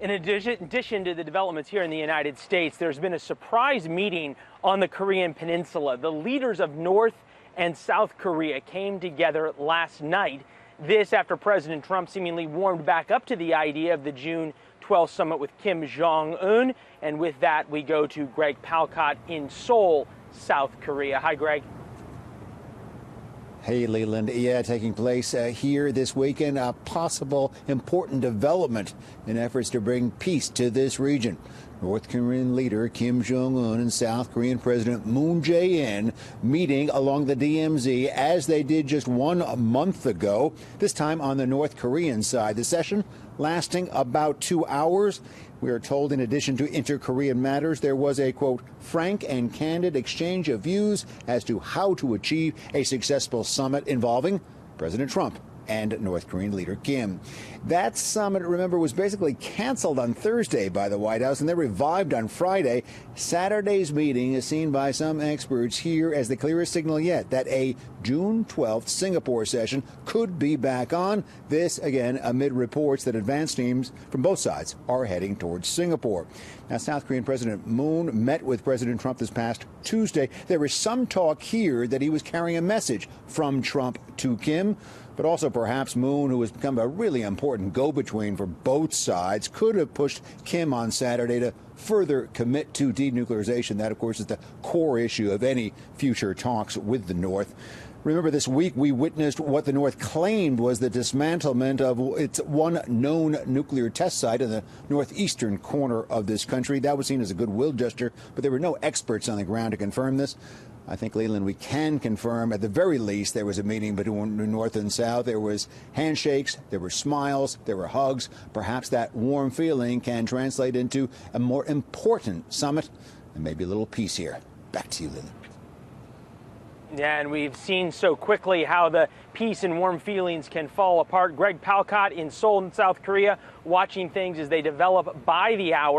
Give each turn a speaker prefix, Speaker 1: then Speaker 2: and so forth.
Speaker 1: In addition to the developments here in the United States, there's been a surprise meeting on the Korean Peninsula. The leaders of North and South Korea came together last night. This after President Trump seemingly warmed back up to the idea of the June 12th summit with Kim Jong-un. And with that, we go to Greg Palkot in Seoul, South Korea. Hi, Greg.
Speaker 2: Hey, Leland. Yeah, taking place here this weekend, a possible important development in efforts to bring peace to this region. North Korean leader Kim Jong-un and South Korean President Moon Jae-in meeting along the DMZ as they did just 1 month ago, this time on the North Korean side. The session lasting about 2 hours. We are told in addition to inter-Korean matters, there was a, quote, frank and candid exchange of views as to how to achieve a successful summit involving President Trump and North Korean leader Kim. That summit, remember, was basically canceled on Thursday by the White House and then revived on Friday. Saturday's meeting is seen by some experts here as the clearest signal yet that a June 12th Singapore session could be back on. This, again, amid reports that advance teams from both sides are heading towards Singapore. Now, South Korean President Moon met with President Trump this past Tuesday. There is some talk here that he was carrying a message from Trump to Kim, but also perhaps Moon, who has become a really important go-between for both sides, could have pushed Kim on Saturday to further commit to denuclearization. That, of course, is the core issue of any future talks with the North. Remember, this week we witnessed what the North claimed was the dismantlement of its one known nuclear test site in the northeastern corner of this country. That was seen as a goodwill gesture, but there were no experts on the ground to confirm this. I think, Leland, we can confirm at the very least there was a meeting between North and South. There was handshakes, there were smiles, there were hugs. Perhaps that warm feeling can translate into a more important summit and maybe a little peace here. Back to you, Leland.
Speaker 1: Yeah, and we've seen so quickly how the peace and warm feelings can fall apart. Greg Palkot in Seoul, South Korea, watching things as they develop by the hour.